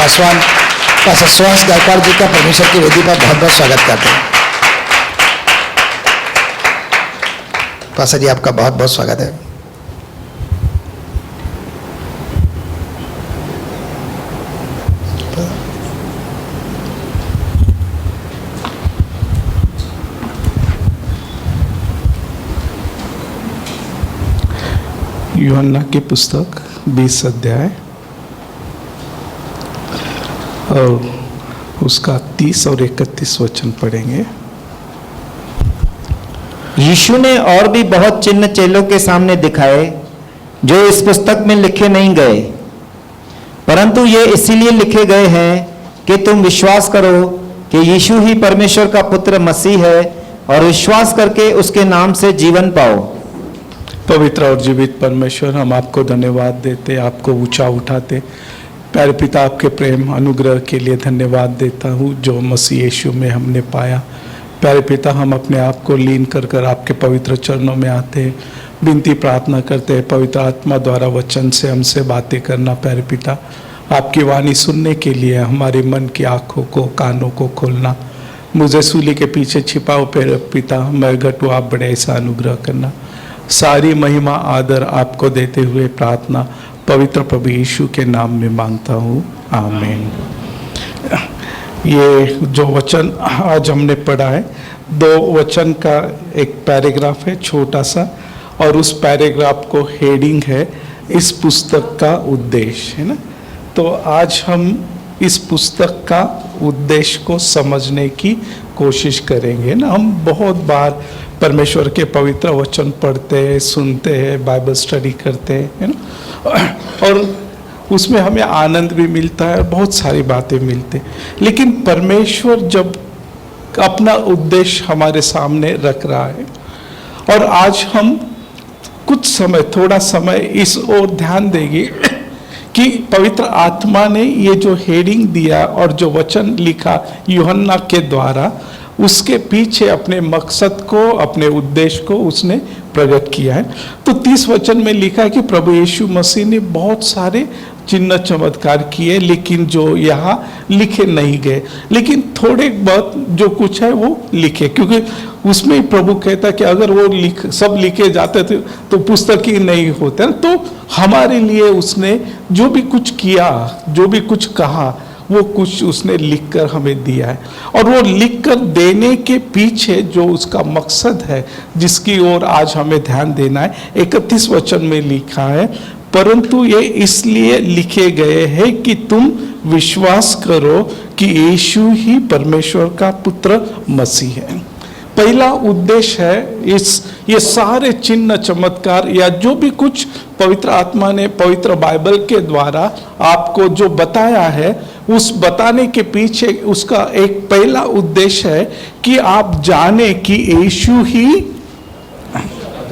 Paswan pastor Suhas Gaekwad जी का परमेश्वर की वेदी पर बहुत बहुत स्वागत करते हैं। पास्टर जी आपका बहुत बहुत स्वागत है। यूहन्ना की पुस्तक 20 अध्याय और उसका 30 और 31 वचन पढ़ेंगे। यीशु ने और भी बहुत चिन्ह चेलों के सामने दिखाए जो इस पुस्तक में लिखे नहीं गए, परंतु ये इसीलिए लिखे गए हैं कि तुम विश्वास करो कि यीशु ही परमेश्वर का पुत्र मसीह है और विश्वास करके उसके नाम से जीवन पाओ। पवित्र और जीवित परमेश्वर, हम आपको धन्यवाद देते, आपको ऊंचा उठाते। प्यारे पिता, आपके प्रेम अनुग्रह के लिए धन्यवाद देता हूँ जो मसीह यीशु में हमने पाया। प्यारे पिता, हम अपने आप को लीन कर कर आपके पवित्र चरणों में आते हैं, विनती प्रार्थना करते हैं पवित्र आत्मा द्वारा वचन से हमसे बातें करना। प्यारे पिता, आपकी वाणी सुनने के लिए हमारे मन की आँखों को कानों को खोलना। मुझे सूली के पीछे छिपाओ प्यारे पिता, मैं घटू आप बड़े ऐसा अनुग्रह करना। सारी महिमा आदर आपको देते हुए प्रार्थना पवित्र प्रभु यीशु के नाम में मांगता हूँ, आमीन। ये जो वचन आज हमने पढ़ा है, 2 वचन का एक पैराग्राफ है छोटा सा, और उस पैराग्राफ को हेडिंग है इस पुस्तक का उद्देश्य, है ना। तो आज हम इस पुस्तक का उद्देश्य को समझने की कोशिश करेंगे ना। हम बहुत बार परमेश्वर के पवित्र वचन पढ़ते हैं, सुनते हैं, बाइबल स्टडी करते हैं, है ना, और उसमें हमें आनंद भी मिलता है, बहुत सारी बातें मिलती हैं। लेकिन परमेश्वर जब अपना उद्देश्य हमारे सामने रख रहा है, और आज हम कुछ समय, थोड़ा समय इस ओर ध्यान देंगे कि पवित्र आत्मा ने ये जो हेडिंग दिया और जो वचन लिखा यूहन्ना के द्वारा, उसके पीछे अपने मकसद को, अपने उद्देश्य को उसने प्रकट किया है। तो 30 वचन में लिखा है कि प्रभु यीशु मसीह ने बहुत सारे चिन्ह चमत्कार किए, लेकिन जो यहाँ लिखे नहीं गए, लेकिन थोड़े बहुत जो कुछ है वो लिखे, क्योंकि उसमें प्रभु कहता कि अगर वो सब लिखे जाते थे तो पुस्तक ही नहीं होते। तो हमारे लिए उसने जो भी कुछ किया, जो भी कुछ कहा, वो कुछ उसने लिखकर हमें दिया है। और वो लिखकर देने के पीछे जो उसका मकसद है, जिसकी ओर आज हमें ध्यान देना है, 31 वचन में लिखा है, परंतु ये इसलिए लिखे गए हैं कि तुम विश्वास करो कि यीशु ही परमेश्वर का पुत्र मसीह है। पहला उद्देश्य है ये सारे चिन्ह चमत्कार या जो भी कुछ पवित्र आत्मा ने पवित्र बाइबल के द्वारा आपको जो बताया है, उस बताने के पीछे उसका एक पहला उद्देश्य है कि आप जाने कि यीशु ही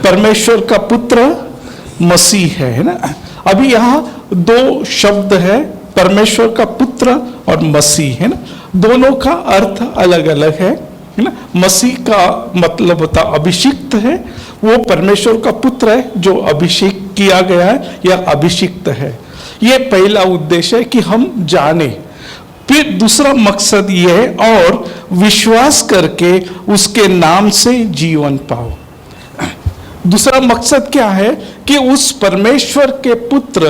परमेश्वर का पुत्र मसीह है ना। अभी यहाँ 2 शब्द है, परमेश्वर का पुत्र और मसीह, है ना। दोनों का अर्थ अलग अलग है ना। मसीह का मतलब होता अभिषिक्त है, वो परमेश्वर का पुत्र है जो अभिषेक किया गया है या अभिषिक्त है। ये पहला उद्देश्य है कि हम जाने। फिर दूसरा मकसद ये है और विश्वास करके उसके नाम से जीवन पाओ। दूसरा मकसद क्या है कि उस परमेश्वर के पुत्र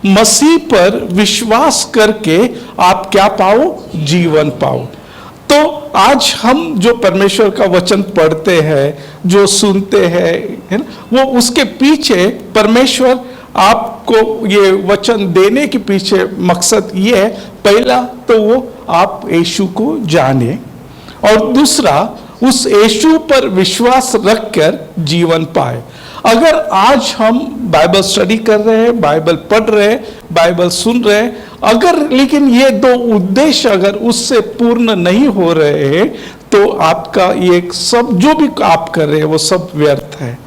मसीह पर विश्वास करके आप क्या पाओ? जीवन पाओ। तो आज हम जो परमेश्वर का वचन पढ़ते हैं, जो सुनते हैं, है ना, वो उसके पीछे परमेश्वर आपको ये वचन देने के पीछे मकसद ये है, पहला तो वो आप यीशु को जाने, और दूसरा उस यीशु पर विश्वास रखकर जीवन पाए। अगर आज हम बाइबल स्टडी कर रहे हैं, बाइबल पढ़ रहे हैं, बाइबल सुन रहे हैं, अगर लेकिन ये 2 उद्देश्य अगर उससे पूर्ण नहीं हो रहे हैं, तो आपका ये सब जो भी आप कर रहे हैं वो सब व्यर्थ है।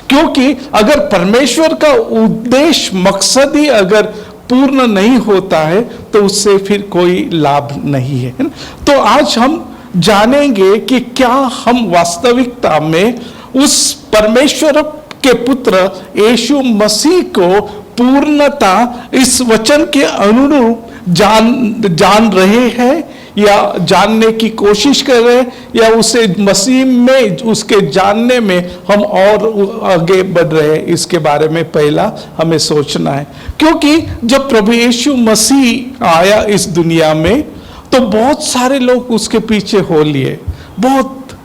क्योंकि अगर परमेश्वर का उद्देश्य मकसद ही अगर पूर्ण नहीं होता है तो उससे फिर कोई लाभ नहीं है ना। तो आज हम जानेंगे कि क्या हम वास्तविकता में उस परमेश्वर के पुत्र यीशु मसीह को पूर्णता इस वचन के अनुरूप जान रहे हैं या जानने की कोशिश कर रहे हैं, या उसे मसीह में उसके जानने में हम और आगे बढ़ रहे हैं, इसके बारे में पहला हमें सोचना है। क्योंकि जब प्रभु यीशु मसीह आया इस दुनिया में तो बहुत सारे लोग उसके पीछे हो लिए। बहुत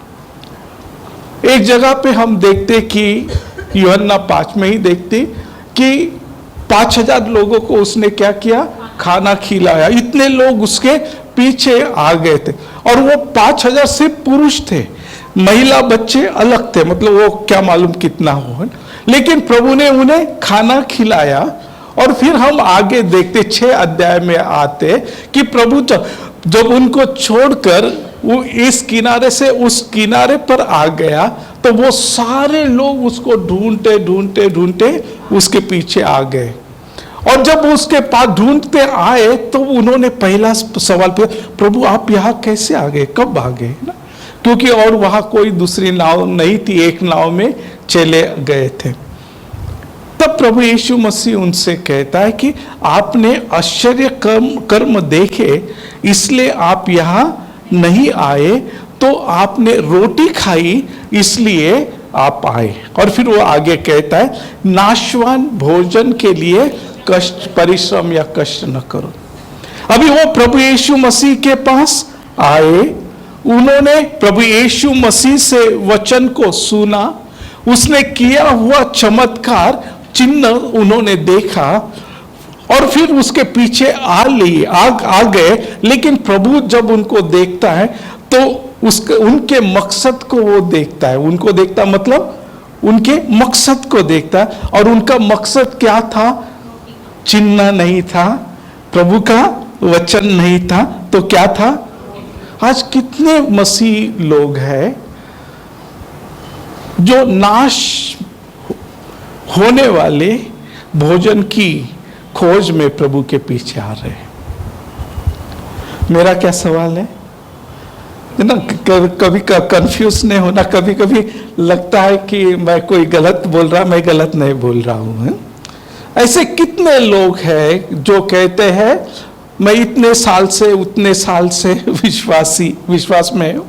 एक जगह पे हम देखते कि यूहन्ना 5 में ही देखते कि 5000 लोगों को उसने क्या किया, खाना खिलाया। इतने लोग उसके पीछे आ गए थे, और वो 5000 सिर्फ पुरुष थे, महिला बच्चे अलग थे, मतलब वो क्या मालूम कितना हो। लेकिन प्रभु ने उन्हें खाना खिलाया। और फिर हम आगे देखते 6 अध्याय में आते कि प्रभु जब उनको छोड़कर वो इस किनारे से उस किनारे पर आ गया तो वो सारे लोग उसको ढूंढते ढूंढते ढूंढते उसके पीछे आ गए। और जब उसके पास ढूंढते आए तो उन्होंने पहला सवाल पूछा, प्रभु आप यहाँ कैसे आ गए, कब आ गए ना? क्योंकि और वहां कोई दूसरी नाव नहीं थी, एक नाव में चले गए थे। तब प्रभु यीशु मसीह उनसे कहता है कि आपने आश्चर्य कर्म देखे इसलिए आप यहाँ नहीं आए, तो आपने रोटी खाई इसलिए आप आए। और फिर वो आगे कहता है, नाशवान भोजन के लिए कष्ट, परिश्रम या कष्ट न करो। अभी वो प्रभु यीशु मसीह के पास आए, उन्होंने प्रभु यीशु मसीह से वचन को सुना, उसने किया हुआ चमत्कार चिन्ह उन्होंने देखा, और फिर उसके पीछे आ गए। लेकिन प्रभु जब उनको देखता है तो उनके मकसद को वो देखता है। उनको देखता मतलब उनके मकसद को देखता है, और उनका मकसद क्या था? चिन्ह नहीं था, प्रभु का वचन नहीं था, तो क्या था? आज कितने मसीह लोग हैं जो नाश होने वाले भोजन की खोज में प्रभु के पीछे आ रहे हैं। मेरा क्या सवाल है ना, कभी कंफ्यूज नहीं होना। कभी कभी लगता है कि मैं कोई गलत बोल रहा, मैं गलत नहीं बोल रहा हूं। ऐसे कितने लोग हैं जो कहते हैं मैं इतने साल से उतने साल से विश्वास में हूं,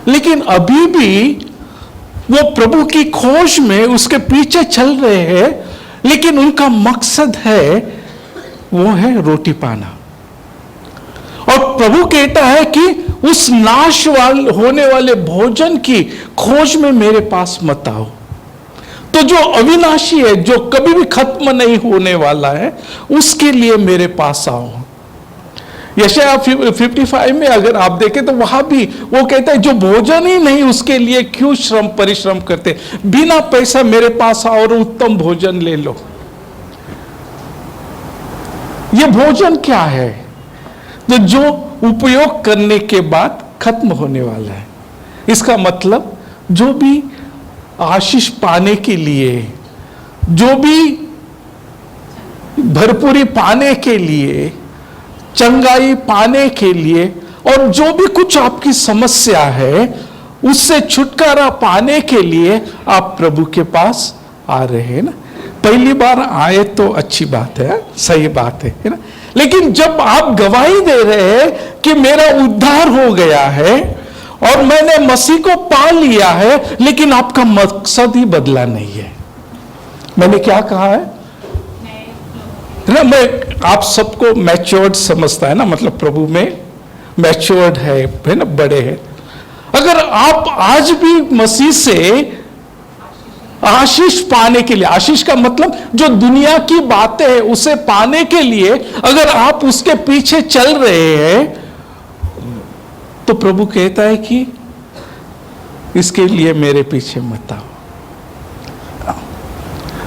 लेकिन अभी भी वो प्रभु की खोज में उसके पीछे चल रहे हैं, लेकिन उनका मकसद है वो है रोटी पाना। और प्रभु कहता है कि उस नाश होने वाले भोजन की खोज में मेरे पास मत आओ। तो जो अविनाशी है, जो कभी भी खत्म नहीं होने वाला है, उसके लिए मेरे पास आओ। यशायाह 55 में अगर आप देखें तो वहां भी वो कहता है जो भोजन ही नहीं उसके लिए क्यों परिश्रम करते, बिना पैसा मेरे पास आओ और उत्तम भोजन ले लो। ये भोजन क्या है? तो जो उपयोग करने के बाद खत्म होने वाला है। इसका मतलब जो भी आशीष पाने के लिए, जो भी भरपूरी पाने के लिए, चंगाई पाने के लिए, और जो भी कुछ आपकी समस्या है उससे छुटकारा पाने के लिए आप प्रभु के पास आ रहे हैं ना। पहली बार आए तो अच्छी बात है, सही बात है ना। लेकिन जब आप गवाही दे रहे हैं कि मेरा उद्धार हो गया है और मैंने मसीह को पा लिया है, लेकिन आपका मकसद ही बदला नहीं है। मैंने क्या कहा है ना, मैं आप सबको मैच्योर्ड समझता है ना, मतलब प्रभु में मैच्योर्ड है ना, बड़े हैं। अगर आप आज भी मसीह से आशीष पाने के लिए, आशीष का मतलब जो दुनिया की बातें हैं उसे पाने के लिए अगर आप उसके पीछे चल रहे हैं, तो प्रभु कहता है कि इसके लिए मेरे पीछे मत आओ।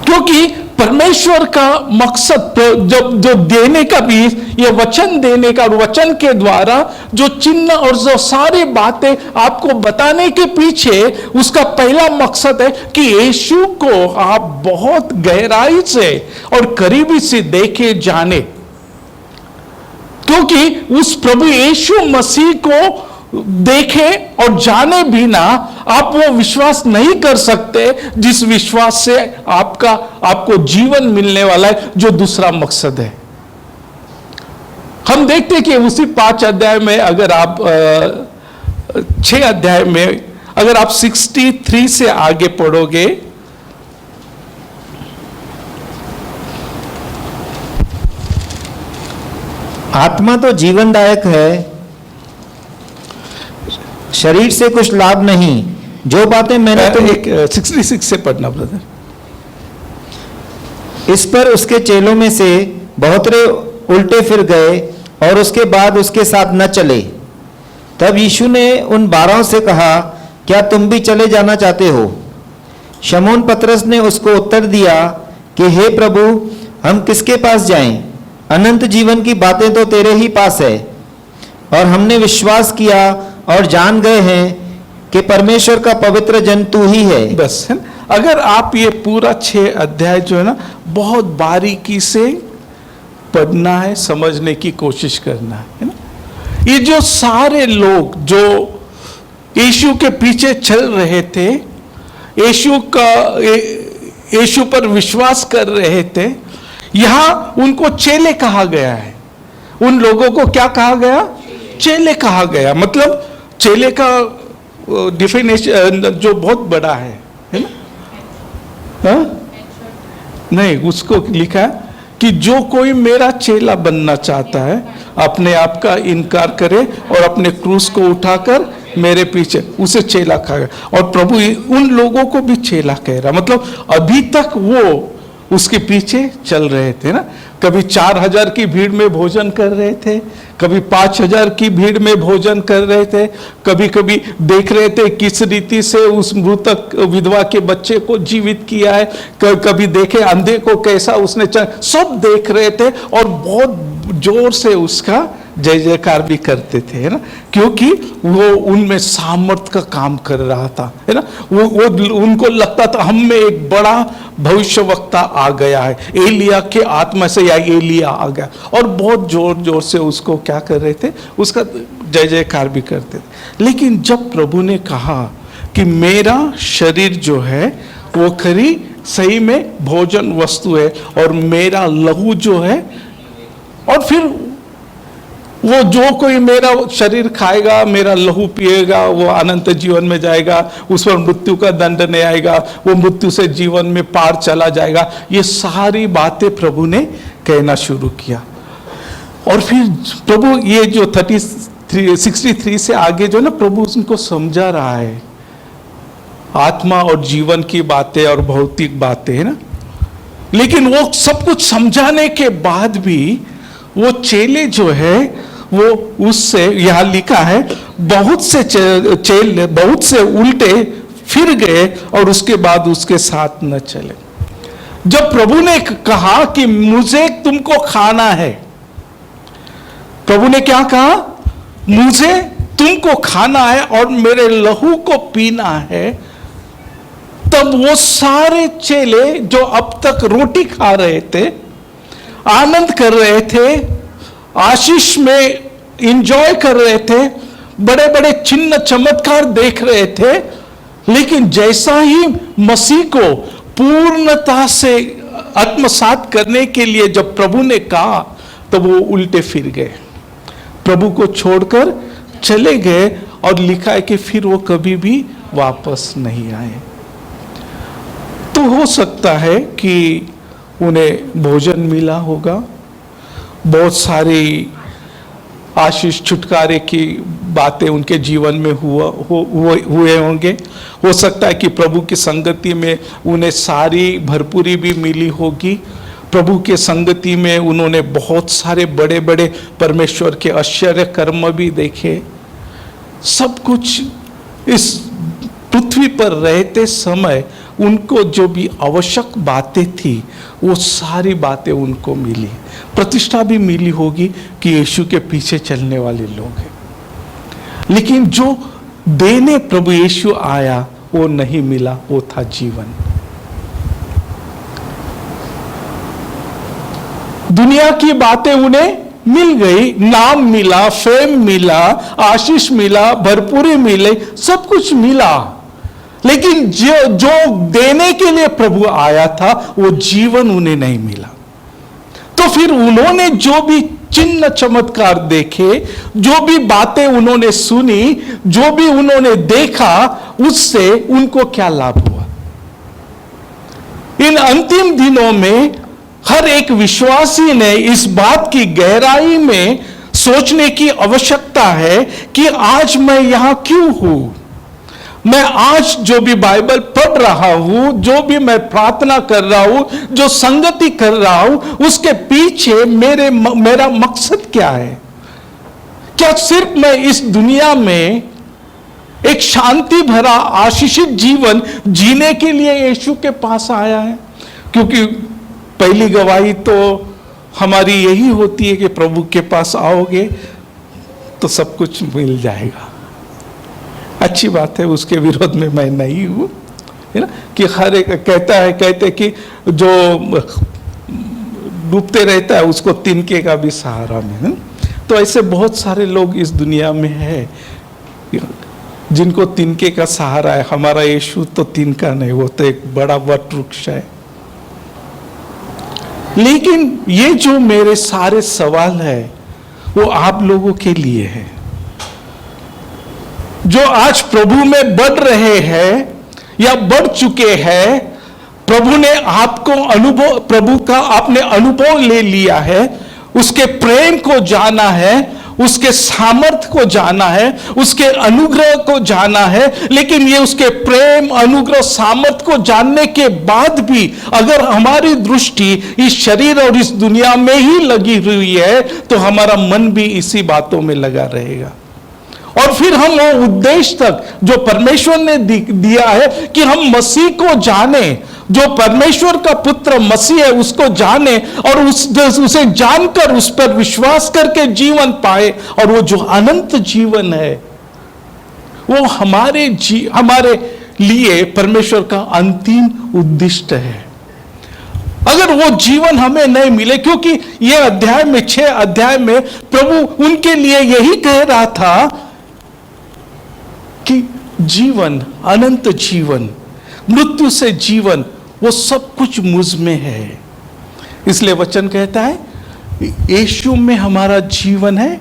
क्योंकि परमेश्वर का मकसद जब जो देने का भी, ये वचन देने का, और वचन के द्वारा जो चिन्ह और जो सारी बातें आपको बताने के पीछे उसका पहला मकसद है कि यीशु को आप बहुत गहराई से और करीबी से देखे जाने। क्योंकि उस प्रभु यीशु मसीह को देखे और जाने बिना आप वो विश्वास नहीं कर सकते जिस विश्वास से आपको जीवन मिलने वाला है, जो दूसरा मकसद है। हम देखते हैं कि उसी 5 अध्याय में अगर आप 6 अध्याय में अगर आप 63 से आगे पढ़ोगे, आत्मा तो जीवनदायक है, शरीर से कुछ लाभ नहीं। जो बातें मैंने एक 66 से पढ़ना ब्रदर। इस पर उसके चेलों में से बहुत रे उल्टे फिर गए और उसके बाद उसके साथ न चले। तब यीशु ने उन 12 से कहा, क्या तुम भी चले जाना चाहते हो? शमौन पतरस ने उसको उत्तर दिया कि हे प्रभु, हम किसके पास जाएं? अनंत जीवन की बातें तो तेरे ही पास है, और हमने विश्वास किया और जान गए हैं कि परमेश्वर का पवित्र जन तू ही है। बस है ना? अगर आप ये पूरा 6 अध्याय जो है ना बहुत बारीकी से पढ़ना है, समझने की कोशिश करना है ना। ये जो सारे लोग जो यीशु के पीछे चल रहे थे, यीशु पर विश्वास कर रहे थे, यहां उनको चेले कहा गया है। उन लोगों को क्या कहा गया? चेले कहा गया। मतलब चेले का डिफिनेशन जो बहुत बड़ा है ना? हाँ? नहीं, उसको लिखा कि जो कोई मेरा चेला बनना चाहता है अपने आप का इनकार करे और अपने क्रूस को उठाकर मेरे पीछे, उसे चेला कहा। और प्रभु उन लोगों को भी चेला कह रहा, मतलब अभी तक वो उसके पीछे चल रहे थे ना। कभी 4000 की भीड़ में भोजन कर रहे थे, कभी 5000 की भीड़ में भोजन कर रहे थे, कभी कभी देख रहे थे किस रीति से उस मृतक विधवा के बच्चे को जीवित किया है, कभी देखे अंधे को कैसा उसने सब देख रहे थे और बहुत जोर से उसका जय जयकार भी करते थे, है ना, क्योंकि वो उनमें सामर्थ का काम कर रहा था, है ना। वो उनको लगता था हम में एक बड़ा भविष्यवक्ता आ गया है, एलिया के आत्मा से या एलिया आ गया, और बहुत जोर जोर से उसको क्या कर रहे थे, उसका जय जयकार भी करते थे। लेकिन जब प्रभु ने कहा कि मेरा शरीर जो है वो खरी सही में भोजन वस्तु है और मेरा लहू जो है, और फिर वो जो कोई मेरा शरीर खाएगा, मेरा लहू पिएगा, वो अनंत जीवन में जाएगा, उस पर मृत्यु का दंड नहीं आएगा, वो मृत्यु से जीवन में पार चला जाएगा। ये सारी बातें प्रभु ने कहना शुरू किया। और फिर प्रभु ये जो 63 से आगे जो ना प्रभु उनको समझा रहा है आत्मा और जीवन की बातें और भौतिक बातें, है ना। लेकिन वो सब कुछ समझाने के बाद भी वो चेले जो है वो उससे, यहां लिखा है, बहुत से चेले बहुत से उल्टे फिर गए और उसके बाद उसके साथ न चले। जब प्रभु ने कहा कि मुझे तुमको खाना है, प्रभु ने क्या कहा? मुझे तुमको खाना है और मेरे लहू को पीना है। तब वो सारे चेले जो अब तक रोटी खा रहे थे, आनंद कर रहे थे, आशीष में इंजॉय कर रहे थे, बड़े बड़े चिन्ह चमत्कार देख रहे थे, लेकिन जैसा ही मसीह को पूर्णता से आत्मसात करने के लिए जब प्रभु ने कहा, तब वो उल्टे फिर गए, प्रभु को छोड़कर चले गए। और लिखा है कि फिर वो कभी भी वापस नहीं आए। तो हो सकता है कि उन्हें भोजन मिला होगा, बहुत सारी आशीष छुटकारे की बातें उनके जीवन में हुए होंगे। हो सकता है कि प्रभु की संगति में उन्हें सारी भरपूरी भी मिली होगी। प्रभु के संगति में उन्होंने बहुत सारे बड़े बड़े परमेश्वर के आश्चर्य कर्म भी देखे। सब कुछ इस पृथ्वी पर रहते समय उनको जो भी आवश्यक बातें थी वो सारी बातें उनको मिली। प्रतिष्ठा भी मिली होगी कि यीशु के पीछे चलने वाले लोग हैं। लेकिन जो देने प्रभु यीशु आया वो नहीं मिला, वो था जीवन। दुनिया की बातें उन्हें मिल गई, नाम मिला, फेम मिला, आशीष मिला, भरपूरी मिले, सब कुछ मिला, लेकिन जो देने के लिए प्रभु आया था वो जीवन उन्हें नहीं मिला। तो फिर उन्होंने जो भी चिन्ह चमत्कार देखे, जो भी बातें उन्होंने सुनी, जो भी उन्होंने देखा, उससे उनको क्या लाभ हुआ? इन अंतिम दिनों में हर एक विश्वासी ने इस बात की गहराई में सोचने की आवश्यकता है कि आज मैं यहां क्यों हूं? मैं आज जो भी बाइबल पढ़ रहा हूं, जो भी मैं प्रार्थना कर रहा हूं, जो संगति कर रहा हूं, उसके पीछे मेरा मकसद क्या है? क्या सिर्फ मैं इस दुनिया में एक शांति भरा आशीषित जीवन जीने के लिए यीशु के पास आया है? क्योंकि पहली गवाही तो हमारी यही होती है कि प्रभु के पास आओगे तो सब कुछ मिल जाएगा। अच्छी बात है, उसके विरोध में मैं नहीं हूं, है ना, कि हर एक कहते कि जो डूबते रहता है उसको तिनके का भी सहारा मिले। तो ऐसे बहुत सारे लोग इस दुनिया में हैं जिनको तिनके का सहारा है। हमारा यीशु तो तिनका नहीं, वो तो एक बड़ा वट वृक्ष है। लेकिन ये जो मेरे सारे सवाल है वो आप लोगों के लिए है, जो आज प्रभु में बढ़ रहे हैं या बढ़ चुके हैं। प्रभु ने आपको अनुभव, प्रभु का आपने अनुभव ले लिया है, उसके प्रेम को जाना है, उसके सामर्थ्य को जाना है, उसके अनुग्रह को जाना है। लेकिन ये उसके प्रेम, अनुग्रह, सामर्थ्य को जानने के बाद भी अगर हमारी दृष्टि इस शरीर और इस दुनिया में ही लगी हुई है तो हमारा मन भी इसी बातों में लगा रहेगा। और फिर हम वो उद्देश्य तक जो परमेश्वर ने दिया है कि हम मसीह को जाने, जो परमेश्वर का पुत्र मसीह है उसको जाने और उसे जानकर उस पर विश्वास करके जीवन पाए, और वो जो अनंत जीवन है वो हमारे लिए परमेश्वर का अंतिम उद्दिष्ट है। अगर वो जीवन हमें नहीं मिले, क्योंकि ये अध्याय में 6 अध्याय में प्रभु उनके लिए यही कह रहा था कि जीवन, अनंत जीवन, मृत्यु से जीवन, वो सब कुछ मुझ में है। इसलिए वचन कहता है यीशु में हमारा जीवन है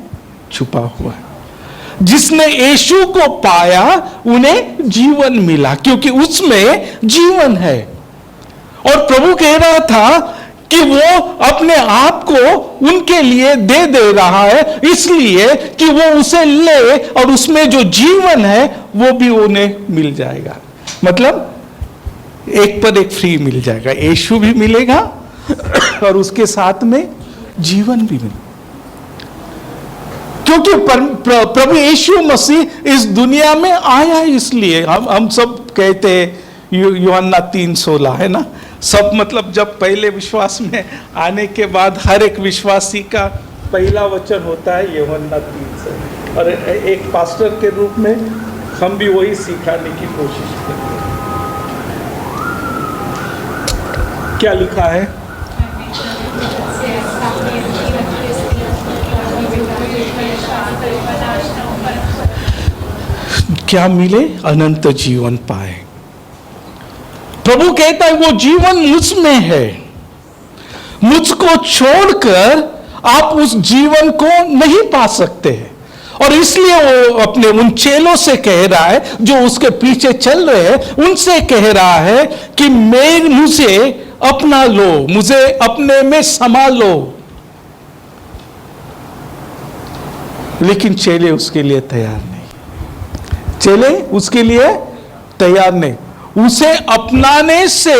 छुपा हुआ है। जिसने यीशु को पाया उन्हें जीवन मिला, क्योंकि उसमें जीवन है। और प्रभु कह रहा था कि वो अपने आप को उनके लिए दे रहा है, इसलिए कि वो उसे ले और उसमें जो जीवन है वो भी उन्हें मिल जाएगा। मतलब एक पर एक फ्री मिल जाएगा, यीशु भी मिलेगा और उसके साथ में जीवन भी मिलेगा। क्योंकि प्रभु यीशु मसीह इस दुनिया में आया, इसलिए हम सब कहते हैं यूहन्ना 3:16 है ना, सब मतलब जब पहले विश्वास में आने के बाद हर एक विश्वासी का पहला वचन होता है यूहन्ना 3:16, और एक पास्टर के रूप में हम भी वही सिखाने की कोशिश करते हैं। क्या लिखा है? क्या मिले? अनंत जीवन पाए। प्रभु कहता है वो जीवन मुझ में है, मुझको छोड़कर आप उस जीवन को नहीं पा सकते हैं। और इसलिए वो अपने उन चेलों से कह रहा है जो उसके पीछे चल रहे हैं, उनसे कह रहा है कि मुझे अपना लो, मुझे अपने में समा लो। लेकिन चेले उसके लिए तैयार नहीं, चेले उसके लिए तैयार नहीं। उसे अपनाने से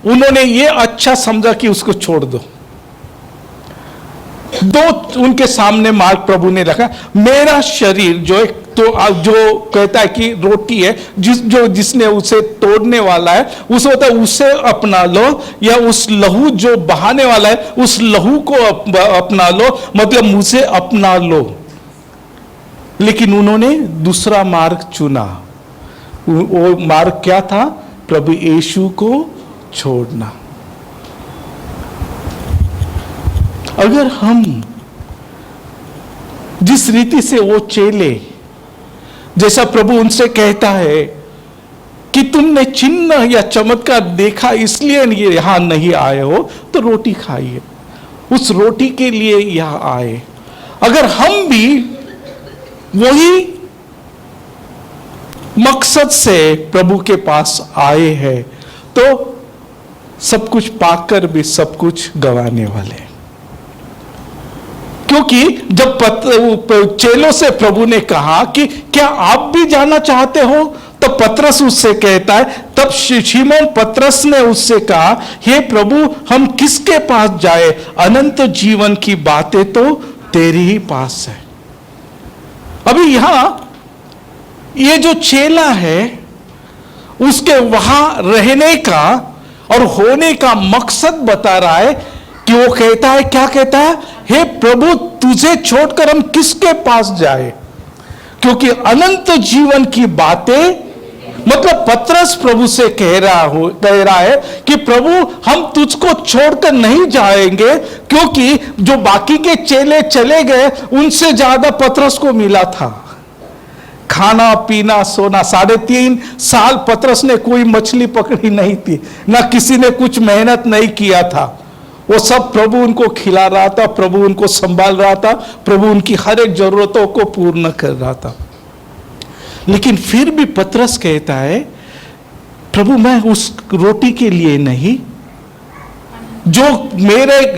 उन्होंने ये अच्छा समझा कि उसको छोड़ दो। उनके सामने मार्ग प्रभु ने रखा, मेरा शरीर जो कहता है कि रोटी है, जिसने उसे तोड़ने वाला है उसे होता है उसे अपना लो, या उस लहू जो बहाने वाला है उस लहू को अपना लो, मतलब मुझे अपना लो। लेकिन उन्होंने दूसरा मार्ग चुना। वो मार्ग क्या था? प्रभु यीशु को छोड़ना। अगर हम जिस रीति से वो चेले, जैसा प्रभु उनसे कहता है कि तुमने चिन्ह या चमत्कार देखा इसलिए यहां नहीं आए हो, तो रोटी खाइए। उस रोटी के लिए यहाँ आए। अगर हम भी वही मकसद से प्रभु के पास आए हैं तो सब कुछ पाकर भी सब कुछ गंवाने वाले हैं। क्योंकि जब चेलों से प्रभु ने कहा कि क्या आप भी जाना चाहते हो, तो पतरस उससे कहता है, तब शिमोन पतरस ने उससे कहा, हे प्रभु हम किसके पास जाए, अनंत जीवन की बातें तो तेरे ही पास है। अभी यहां ये जो चेला है उसके वहां रहने का और होने का मकसद बता रहा है कि वो कहता है, क्या कहता है, हे प्रभु तुझे छोड़कर हम किसके पास जाए, क्योंकि अनंत जीवन की बातें, मतलब पतरस प्रभु से कह रहा है कि प्रभु हम तुझको छोड़कर नहीं जाएंगे, क्योंकि जो बाकी के चेले चले गए उनसे ज्यादा पतरस को मिला था। खाना पीना सोना, 3.5 साल पतरस ने कोई मछली पकड़ी नहीं थी, ना किसी ने कुछ मेहनत नहीं किया था। वो सब प्रभु उनको खिला रहा था, प्रभु उनको संभाल रहा था, प्रभु उनकी हर एक जरूरतों को पूर्ण कर रहा था। लेकिन फिर भी पतरस कहता है, प्रभु मैं उस रोटी के लिए नहीं, जो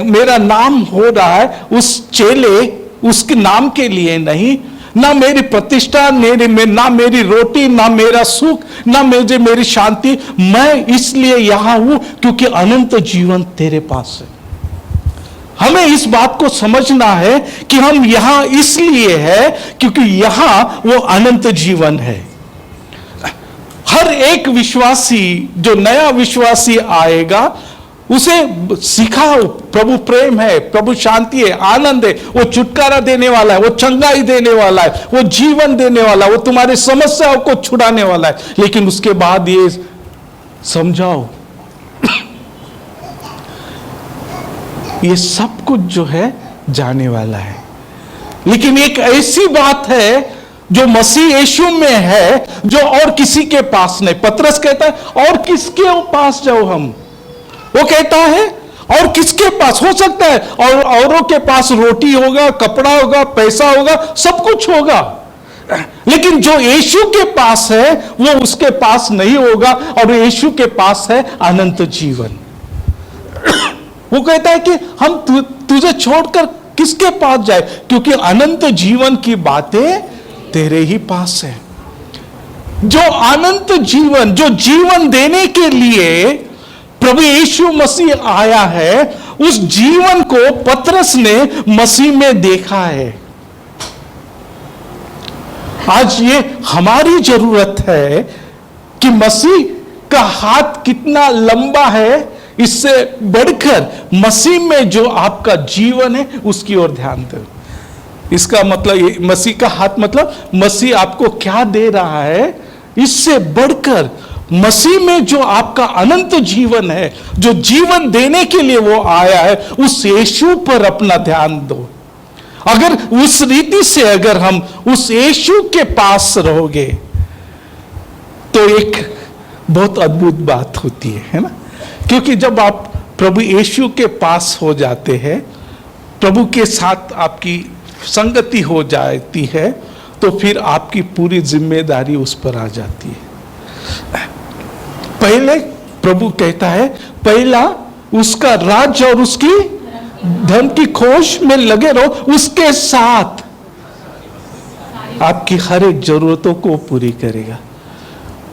मेरा नाम हो रहा है उस चेले उसके नाम के लिए नहीं, ना मेरी प्रतिष्ठा, ना मेरी रोटी, ना मेरा सुख, ना मेरी शांति, मैं इसलिए यहां हूं क्योंकि अनंत जीवन तेरे पास है। हमें इस बात को समझना है कि हम यहां इसलिए है क्योंकि यहां वो अनंत जीवन है। हर एक विश्वासी, जो नया विश्वासी आएगा, उसे सिखाओ प्रभु प्रेम है, प्रभु शांति है, आनंद है, वो छुटकारा देने वाला है, वो चंगाई देने वाला है, वो जीवन देने वाला है, वो तुम्हारी समस्याओं को छुड़ाने वाला है। लेकिन उसके बाद ये समझाओ, ये सब कुछ जो है जाने वाला है। लेकिन एक ऐसी बात है जो मसीह यीशु में है, जो और किसी के पास नहीं। पतरस कहता है और किसके पास जाओ हम, वो कहता है और किसके पास हो सकता है, और औरों के पास रोटी होगा, कपड़ा होगा, पैसा होगा, सब कुछ होगा, लेकिन जो यीशु के पास है वो उसके पास नहीं होगा, और यीशु के पास है अनंत जीवन। वो कहता है कि हम तुझे छोड़कर किसके पास जाए, क्योंकि अनंत जीवन की बातें तेरे ही पास है। जो अनंत जीवन, जो जीवन देने के लिए प्रभु यीशु मसीह आया है, उस जीवन को पतरस ने मसीह में देखा है। आज ये हमारी जरूरत है कि मसीह का हाथ कितना लंबा है, इससे बढ़कर मसीह में जो आपका जीवन है उसकी ओर ध्यान दो। इसका मतलब मसीह का हाथ मतलब मसीह आपको क्या दे रहा है, इससे बढ़कर मसीह में जो आपका अनंत जीवन है, जो जीवन देने के लिए वो आया है, उस यीशु पर अपना ध्यान दो। अगर उस रीति से अगर हम उस यीशु के पास रहोगे तो एक बहुत अद्भुत बात होती है ना। क्योंकि जब आप प्रभु यीशु के पास हो जाते हैं, प्रभु के साथ आपकी संगति हो जाती है, तो फिर आपकी पूरी जिम्मेदारी उस पर आ जाती है। पहले प्रभु कहता है, पहला उसका राज्य और उसकी धन की खोज में लगे रहो, उसके साथ आपकी हर एक जरूरतों को पूरी करेगा।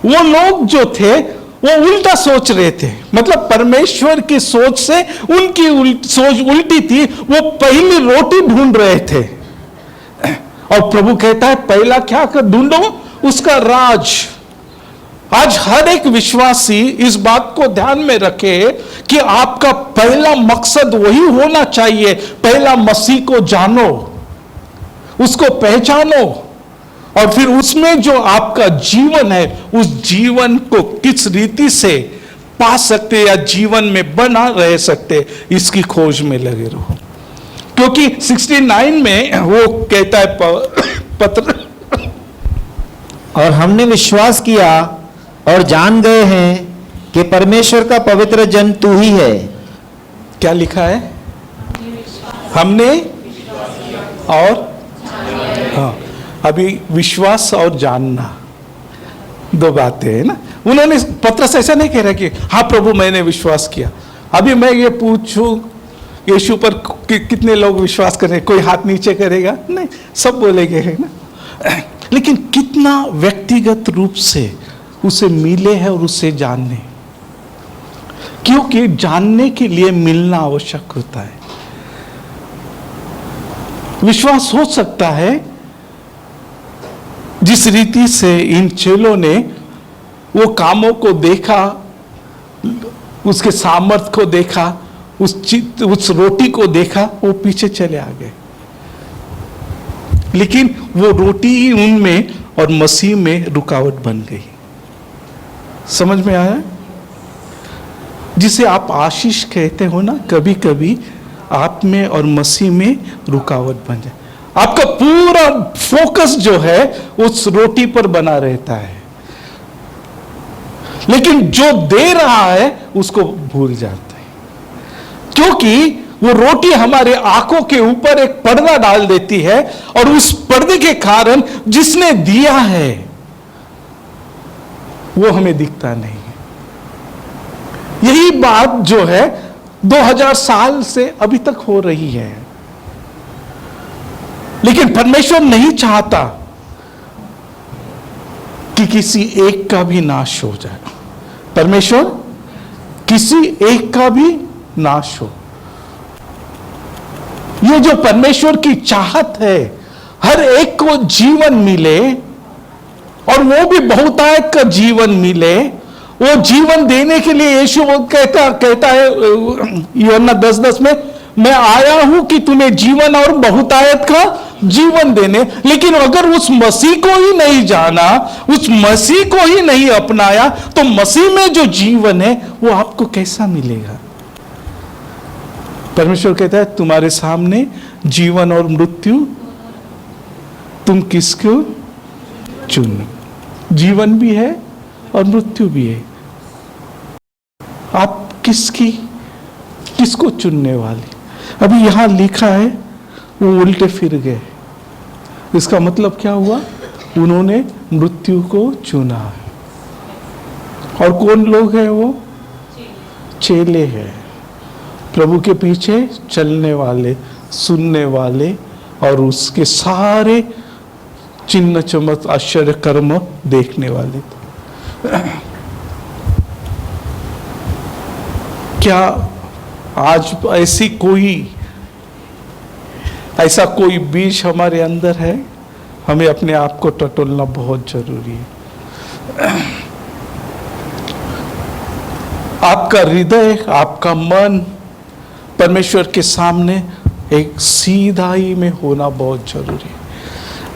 वो लोग जो थे वो उल्टा सोच रहे थे, मतलब परमेश्वर की सोच से उनकी सोच उल्टी थी। वो पहली रोटी ढूंढ रहे थे, और प्रभु कहता है पहला क्या कर ढूंढो, उसका राज। आज हर एक विश्वासी इस बात को ध्यान में रखे कि आपका पहला मकसद वही होना चाहिए। पहला मसीह को जानो, उसको पहचानो, और फिर उसमें जो आपका जीवन है, उस जीवन को किस रीति से पा सकते या जीवन में बना रह सकते, इसकी खोज में लगे रहो। क्योंकि 69 में वो कहता है पत्र, और हमने विश्वास किया और जान गए हैं कि परमेश्वर का पवित्र जन तू ही है। क्या लिखा है? हमने और हाँ, अभी विश्वास और जानना दो बातें है ना। उन्होंने पत्रस ऐसा नहीं कह रहा कि हाँ प्रभु मैंने विश्वास किया। अभी मैं ये पूछूं यीशु पर कितने लोग विश्वास करेंगे, कोई हाथ नीचे करेगा? नहीं, सब बोलेंगे, है ना। लेकिन कितना व्यक्तिगत रूप से उसे मिले हैं और उसे जानने, क्योंकि जानने के लिए मिलना आवश्यक होता है। विश्वास हो सकता है जिस रीति से इन चेलों ने वो कामों को देखा, उसके सामर्थ्य को देखा, उस रोटी को देखा, वो पीछे चले आ गए। लेकिन वो रोटी ही उनमें और मसीह में रुकावट बन गई। समझ में आया? जिसे आप आशीष कहते हो ना, कभी कभी आप में और मसीह में रुकावट बन जाए। आपका पूरा फोकस जो है उस रोटी पर बना रहता है, लेकिन जो दे रहा है उसको भूल जाता है, क्योंकि वो रोटी हमारे आंखों के ऊपर एक पर्दा डाल देती है और उस पर्दे के कारण जिसने दिया है वो हमें दिखता नहीं है। यही बात जो है 2000 साल से अभी तक हो रही है। लेकिन परमेश्वर नहीं चाहता कि किसी एक का भी नाश हो जाए। परमेश्वर किसी एक का भी नाश हो। ये जो परमेश्वर की चाहत है, हर एक को जीवन मिले और वो भी बहुतायत का जीवन मिले। वो जीवन देने के लिए यीशु कहता है यूहन्ना 10:10 में, मैं आया हूं कि तुम्हें जीवन और बहुतायत का जीवन देने। लेकिन अगर उस मसीह को ही नहीं जाना, उस मसीह को ही नहीं अपनाया, तो मसीह में जो जीवन है वो आपको कैसा मिलेगा? परमेश्वर कहता है तुम्हारे सामने जीवन और मृत्यु, तुम किसको चुनो? जीवन भी है और मृत्यु भी है। आप किसको चुनने वाले? अभी यहां लिखा है वो उल्टे फिर गए। इसका मतलब क्या हुआ? उन्होंने मृत्यु को चुना है। और कौन लोग हैं वो? चेले हैं, प्रभु के पीछे चलने वाले, सुनने वाले और उसके सारे चिन्ह चमक आश्चर्य कर्म देखने वाले। क्या आज ऐसा कोई बीज हमारे अंदर है? हमें अपने आप को टटोलना बहुत जरूरी है। आपका हृदय, आपका मन परमेश्वर के सामने एक सीधाई में होना बहुत जरूरी है।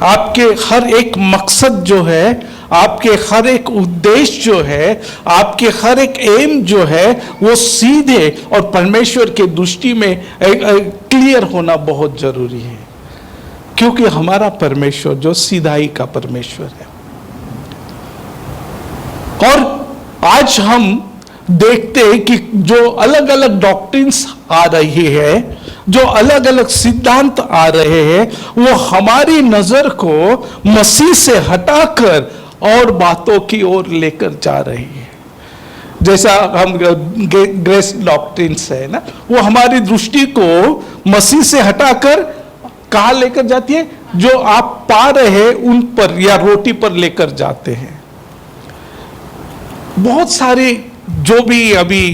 आपके हर एक मकसद जो है, आपके हर एक उद्देश्य जो है, आपके हर एक एम जो है, वो सीधे और परमेश्वर के दृष्टि में क्लियर होना बहुत जरूरी है। क्योंकि हमारा परमेश्वर जो सीधाई का परमेश्वर है। और आज हम देखते हैं कि जो अलग अलग डॉक्ट्रिन्स आ रही है, जो अलग अलग सिद्धांत आ रहे हैं, वो हमारी नजर को मसीह से हटाकर और बातों की ओर लेकर जा रही है। जैसा हम ग्रेस डॉक्ट्रिन्स है ना, वो हमारी दृष्टि को मसीह से हटाकर कहाँ लेकर जाती है? जो आप पा रहे हैं उन पर या रोटी पर लेकर जाते हैं। बहुत सारे जो भी अभी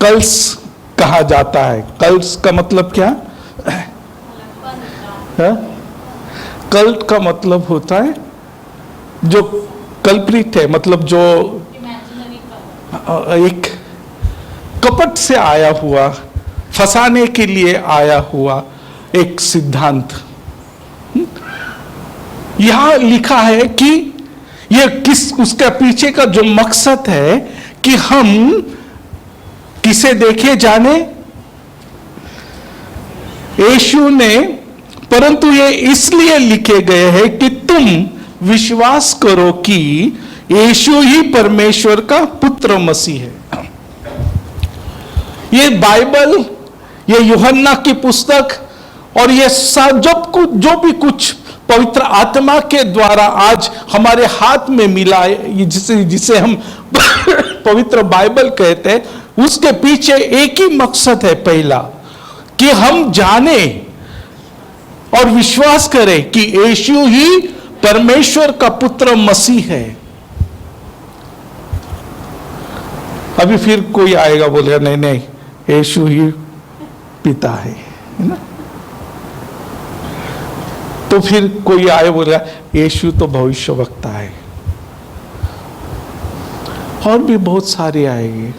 कल्स कहा जाता है, कल्स का मतलब क्या है? कल्ट का मतलब होता है जो कल्प्रिट है, मतलब जो एक कपट से आया हुआ, फंसाने के लिए आया हुआ एक सिद्धांत। यहां लिखा है कि यह उसका पीछे का जो मकसद है कि हम किसे देखे जाने? यीशु ने, परंतु ये इसलिए लिखे गए हैं कि तुम विश्वास करो कि यीशु ही परमेश्वर का पुत्र मसीह है। ये बाइबल, ये यूहन्ना की पुस्तक और ये जब कुछ जो भी कुछ पवित्र आत्मा के द्वारा आज हमारे हाथ में मिला है, जिसे हम पवित्र बाइबल कहते हैं, उसके पीछे एक ही मकसद है। पहला कि हम जाने और विश्वास करें कि यीशु ही परमेश्वर का पुत्र मसीह है। अभी फिर कोई आएगा बोलेगा नहीं नहीं, यीशु ही पिता है ना। तो फिर कोई आए बोलेगा यीशु तो भविष्यवक्ता है, और भी बहुत सारे आएंगे।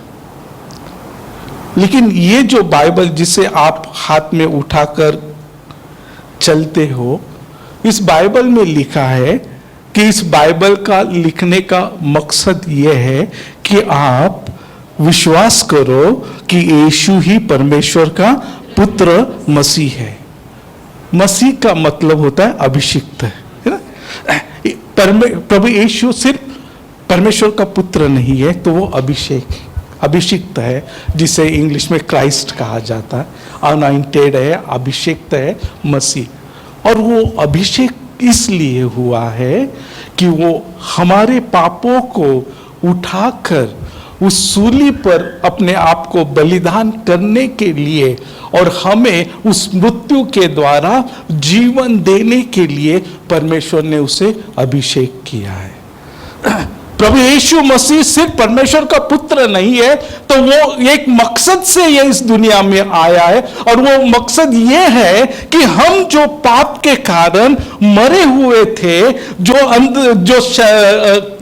लेकिन ये जो बाइबल जिसे आप हाथ में उठाकर चलते हो, इस बाइबल में लिखा है कि इस बाइबल का लिखने का मकसद यह है कि आप विश्वास करो कि यीशु ही परमेश्वर का पुत्र मसीह है। मसीह का मतलब होता है अभिषिक्त, है ना। प्रभु यीशु सिर्फ परमेश्वर का पुत्र नहीं है, तो वो अभिषिक्त है, जिसे इंग्लिश में क्राइस्ट कहा जाता है। अनॉइंटेड है, अभिषिक्त है मसीह। और वो अभिषेक इसलिए हुआ है कि वो हमारे पापों को उठाकर उस सूली पर अपने आप को बलिदान करने के लिए और हमें उस मृत्यु के द्वारा जीवन देने के लिए परमेश्वर ने उसे अभिषेक किया है। प्रभु यीशु मसीह सिर्फ परमेश्वर का पुत्र नहीं है, तो वो एक मकसद से ये इस दुनिया में आया है, और वो मकसद ये है कि हम जो पाप के कारण मरे हुए थे, जो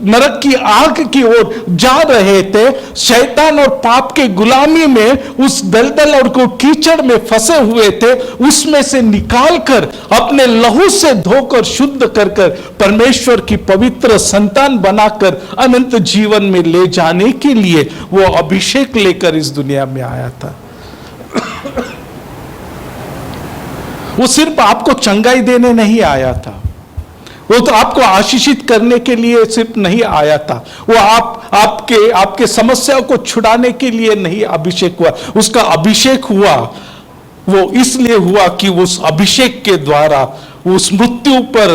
नरक की आग की ओर जा रहे थे, शैतान और पाप के गुलामी में उस दलदल और को कीचड़ में फंसे हुए थे, उसमें से निकालकर अपने लहू से धोकर शुद्ध कर परमेश्वर की पवित्र संतान बनाकर अनंत जीवन में ले जाने के लिए वो अभिषेक लेकर इस दुनिया में आया था। वो सिर्फ आपको चंगाई देने नहीं आया था, वो तो आपको आशीषित करने के लिए सिर्फ नहीं आया था, वो आपके समस्याओं को छुड़ाने के लिए नहीं अभिषेक हुआ। उसका अभिषेक हुआ, वो इसलिए हुआ कि उस अभिषेक के द्वारा उस मृत्यु पर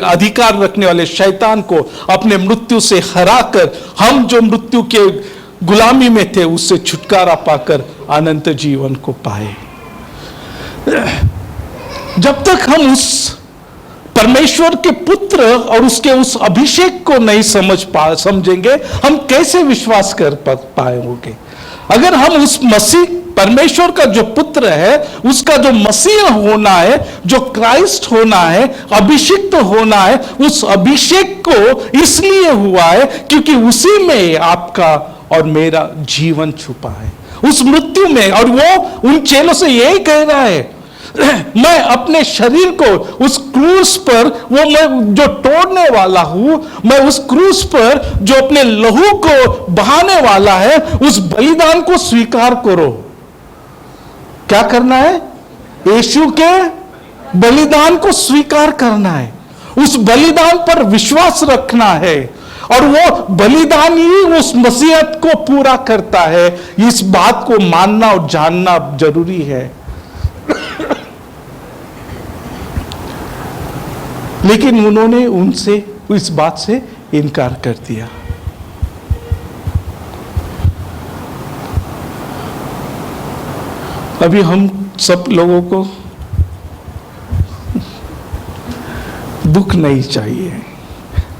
अधिकार रखने वाले शैतान को अपने मृत्यु से हराकर हम जो मृत्यु के गुलामी में थे उससे छुटकारा पाकर अनंत जीवन को पाए। जब तक हम उस परमेश्वर के पुत्र और उसके उस अभिषेक को नहीं समझेंगे, हम कैसे विश्वास कर पाएंगे? अगर हम उस मसीह परमेश्वर का जो पुत्र है, उसका जो मसीह होना है, जो क्राइस्ट होना है, अभिषिक्त होना है, उस अभिषेक को इसलिए हुआ है क्योंकि उसी में आपका और मेरा जीवन छुपा है, उस मृत्यु में। और वो उन चेलों से यही कह रहा है, मैं अपने शरीर को उस क्रूस पर, वो मैं जो तोड़ने वाला हूं, मैं उस क्रूस पर जो अपने लहू को बहाने वाला है, उस बलिदान को स्वीकार करो। क्या करना है? यीशु के बलिदान को स्वीकार करना है, उस बलिदान पर विश्वास रखना है, और वो बलिदान ही उस मसीहत को पूरा करता है। इस बात को मानना और जानना जरूरी है। लेकिन उन्होंने उनसे इस बात से इनकार कर दिया। अभी हम सब लोगों को दुख नहीं चाहिए,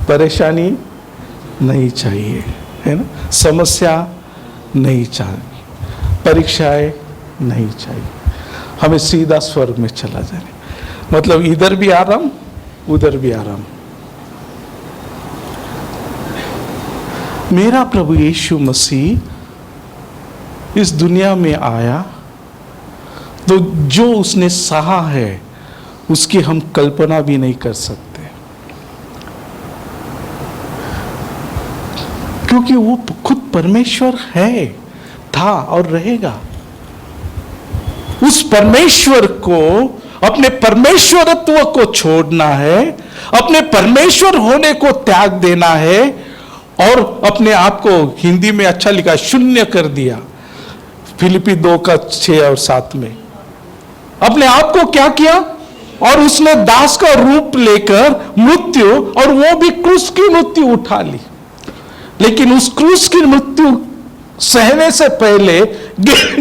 परेशानी नहीं चाहिए, है ना, समस्या नहीं चाहिए, परीक्षाएं नहीं चाहिए, हमें सीधा स्वर्ग में चला जाए। मतलब इधर भी आराम, उधर भी आराम। मेरा प्रभु यीशु मसीह इस दुनिया में आया, तो जो उसने सहा है उसकी हम कल्पना भी नहीं कर सकते, क्योंकि वो खुद परमेश्वर है, था और रहेगा। उस परमेश्वर को, अपने परमेश्वरत्व को छोड़ना है, अपने परमेश्वर होने को त्याग देना है, और अपने आप को, हिंदी में अच्छा लिखा, शून्य कर दिया। फिलिपी 2:6 और 7 में अपने आप को क्या किया, और उसने दास का रूप लेकर मृत्यु, और वो भी क्रूस की मृत्यु उठा ली। लेकिन उस क्रूस की मृत्यु सहने से पहले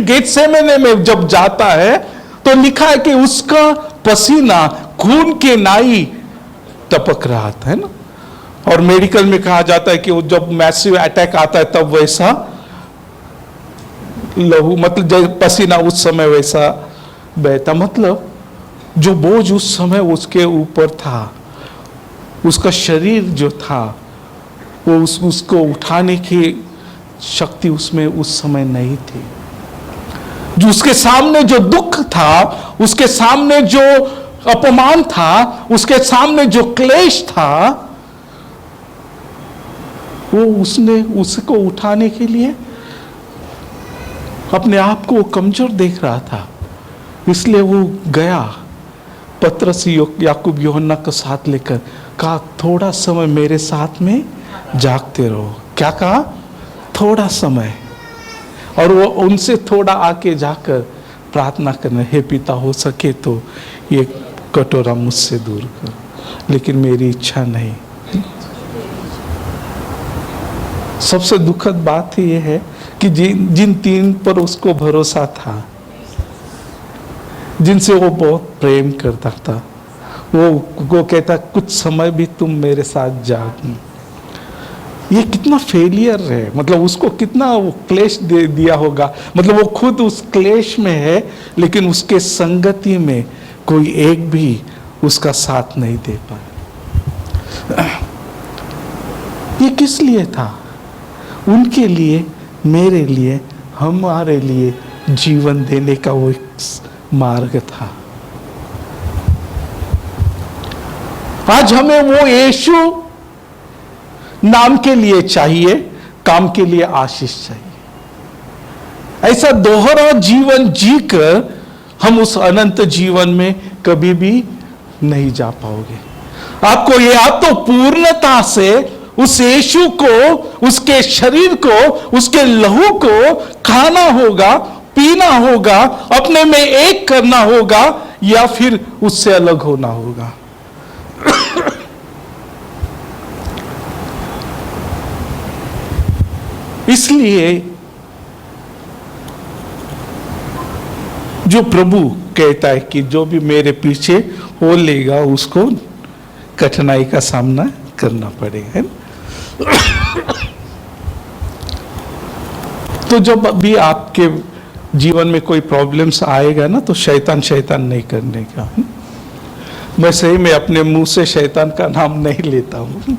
गेत्सेमने में जब जाता है तो लिखा है कि उसका पसीना खून के नाई टपक रहा था, है ना। और मेडिकल में कहा जाता है कि वो जब मैसिव अटैक आता है तब वैसा लहू, मतलब जब पसीना उस समय वैसा बहता, मतलब जो बोझ उस समय उसके ऊपर था, उसका शरीर जो था वो उसको उठाने की शक्ति उसमें उस समय नहीं थी। जो उसके सामने जो दुख था, उसके सामने जो अपमान था, उसके सामने जो क्लेश था, वो उसने उसको उठाने के लिए अपने आप को कमजोर देख रहा था। इसलिए वो गया पतरस याकूब यूहन्ना का साथ लेकर, कहा थोड़ा समय मेरे साथ में जागते रहो। क्या कहा? थोड़ा समय। और वो उनसे थोड़ा आके जाकर प्रार्थना करना, हे पिता हो सके तो ये कटोरा मुझसे दूर कर, लेकिन मेरी इच्छा नहीं। सबसे दुखद बात ये है कि जिन तीन पर उसको भरोसा था, जिनसे वो बहुत प्रेम करता था, वो कहता कुछ समय भी तुम मेरे साथ जाओ। ये कितना फेलियर है, मतलब उसको कितना वो क्लेश दे दिया होगा, मतलब वो खुद उस क्लेश में है, लेकिन उसके संगति में कोई एक भी उसका साथ नहीं दे पाया। ये किस लिए था? उनके लिए, मेरे लिए, हमारे लिए जीवन देने का वो एक मार्ग था। आज हमें वो यीशु नाम के लिए चाहिए, काम के लिए आशीष चाहिए। ऐसा दोहरा जीवन जीकर हम उस अनंत जीवन में कभी भी नहीं जा पाओगे। आपको ये आप तो पूर्णता से उस यीशु को, उसके शरीर को, उसके लहू को खाना होगा, पीना होगा, अपने में एक करना होगा, या फिर उससे अलग होना होगा। इसलिए जो प्रभु कहता है कि जो भी मेरे पीछे हो लेगा उसको कठिनाई का सामना करना पड़ेगा। तो जब भी आपके जीवन में कोई प्रॉब्लम्स आएगा ना, तो शैतान नहीं करने का। मैं सही में अपने मुंह से शैतान का नाम नहीं लेता हूं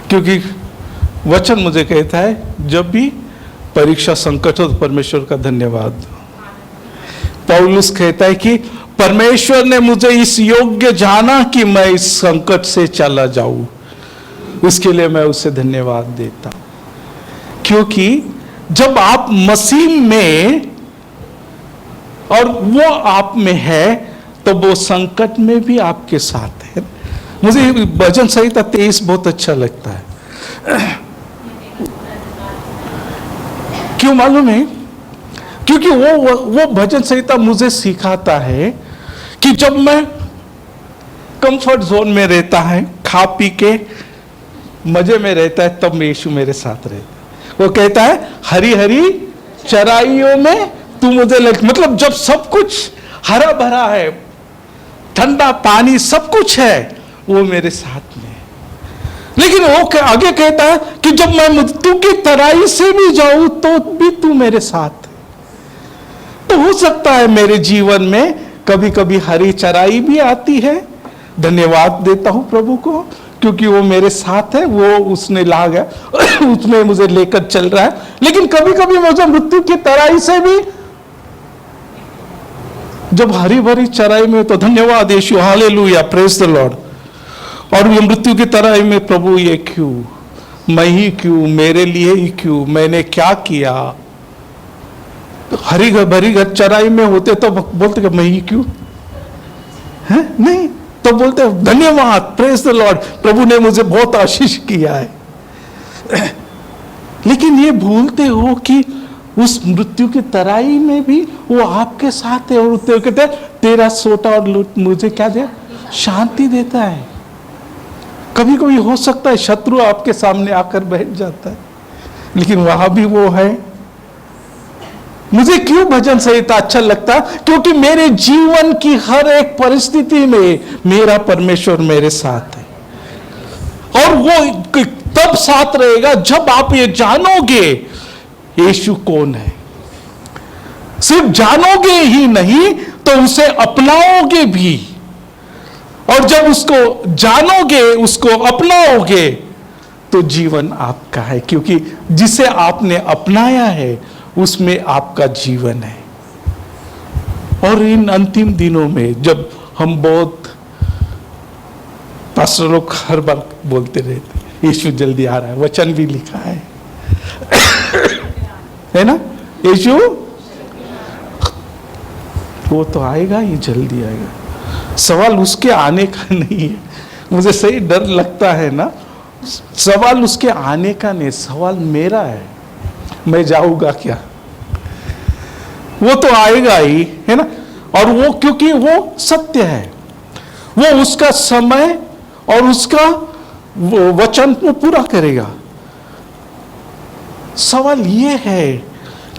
क्योंकि वचन मुझे कहता है जब भी परीक्षा संकट हो तो परमेश्वर का धन्यवाद दो। पौलुस कहता है कि परमेश्वर ने मुझे इस योग्य जाना कि मैं इस संकट से चला जाऊं, उसके लिए मैं उसे धन्यवाद देता हूं। क्योंकि जब आप मसीह में और वो आप में है, तो वो संकट में भी आपके साथ है। मुझे भजन संहिता 23 बहुत अच्छा लगता है। क्यों मालूम है? क्योंकि वो भजन संहिता मुझे सिखाता है कि जब मैं कंफर्ट जोन में रहता है, खा पी के मजे में रहता है, तब यीशु मेरे साथ रहता है। वो कहता है हरी हरी चराइयों में तू मुझे मतलब जब सब कुछ हरा भरा है, ठंडा पानी सब कुछ है, वो मेरे साथ में। लेकिन वो आगे कहता है कि जब मैं मृत्यु की तराई से भी जाऊं तो भी तू मेरे साथ है। तो हो सकता है मेरे जीवन में कभी कभी हरी चराई भी आती है। धन्यवाद देता हूं प्रभु को, क्योंकि वो मेरे साथ है, वो उसने लाग है उसमें मुझे लेकर चल रहा है। लेकिन कभी कभी मुझे मृत्यु की तराई से भी जब हरी भरी चराई में, तो धन्यवाद यीशु, हालेलुया, प्रेज द लॉर्ड। और ये मृत्यु की तराई में प्रभु ये क्यों, मैं ही क्यों, मेरे लिए ही क्यों, मैंने क्या किया? हरी भरी चराई में होते तो बोलते कि मैं ही क्यों है, नहीं तो बोलते धन्यवाद, प्रेज द लॉर्ड, प्रभु ने मुझे बहुत आशीष किया है। लेकिन ये भूलते हो कि उस मृत्यु की तराई में भी वो आपके साथ है, और कहते हैं तेरा सोटा और लूट मुझे क्या दे, शांति देता है। कभी कभी हो सकता है शत्रु आपके सामने आकर बैठ जाता है, लेकिन वहां भी वो है। मुझे क्यों भजन संहिता अच्छा लगता, क्योंकि मेरे जीवन की हर एक परिस्थिति में मेरा परमेश्वर मेरे साथ है, और वो तब साथ रहेगा जब आप ये जानोगे यीशु कौन है। सिर्फ जानोगे ही नहीं तो उसे अपनाओगे भी, और जब उसको जानोगे, उसको अपनाओगे, तो जीवन आपका है, क्योंकि जिसे आपने अपनाया है उसमें आपका जीवन है। और इन अंतिम दिनों में जब हम बहुत, पास्टर लोग हर बार बोलते रहते यीशु जल्दी आ रहा है, वचन भी लिखा है ना, यीशु वो तो आएगा ही, जल्दी आएगा। सवाल उसके आने का नहीं है, मुझे सही डर लगता है ना, सवाल उसके आने का नहीं, सवाल मेरा है, मैं जाऊंगा क्या। वो तो आएगा ही, है ना, और वो क्योंकि वो सत्य है, वो उसका समय और उसका वो वचन को पूरा करेगा। सवाल ये है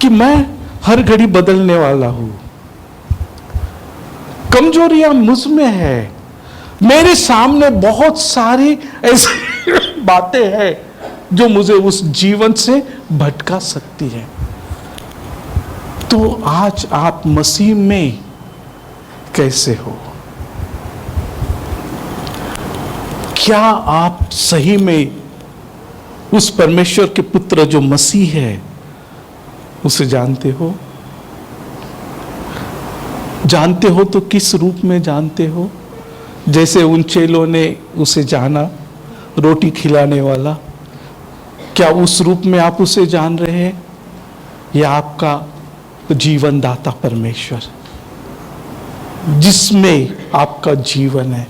कि मैं हर घड़ी बदलने वाला हूं, कमजोरियां मुझ में है, मेरे सामने बहुत सारी ऐसी बातें हैं जो मुझे उस जीवन से भटका सकती है। तो आज आप मसीह में कैसे हो? क्या आप सही में उस परमेश्वर के पुत्र जो मसीह है उसे जानते हो? जानते हो तो किस रूप में जानते हो? जैसे उन चेलों ने उसे जाना, रोटी खिलाने वाला, क्या उस रूप में आप उसे जान रहे हैं, या आपका जीवन दाता परमेश्वर जिसमें आपका जीवन है?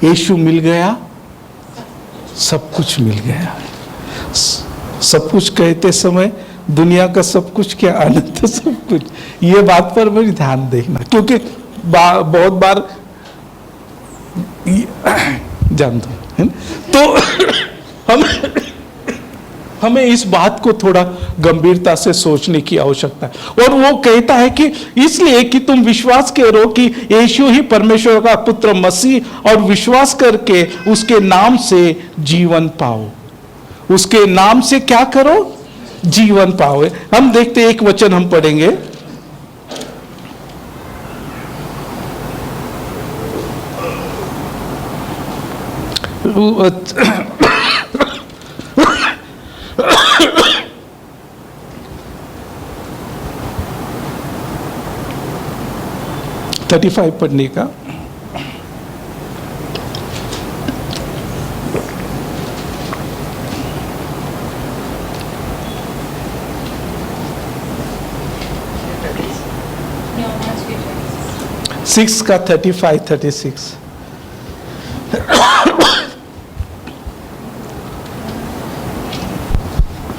यीशु मिल गया, सब कुछ मिल गया। सब कुछ कहते समय दुनिया का सब कुछ क्या, आनंद सब कुछ, ये बात पर भी ध्यान देखना, क्योंकि बहुत बार जान दो है ना? तो हमें इस बात को थोड़ा गंभीरता से सोचने की आवश्यकता है। और वो कहता है कि इसलिए कि तुम विश्वास करो कि यीशु ही परमेश्वर का पुत्र मसीह, और विश्वास करके उसके नाम से जीवन पाओ। उसके नाम से क्या करो? जीवन पाओ। हम देखते एक वचन हम पढ़ेंगे, थर्टी 35 पढ़ने का। सिक्स का 35, 36।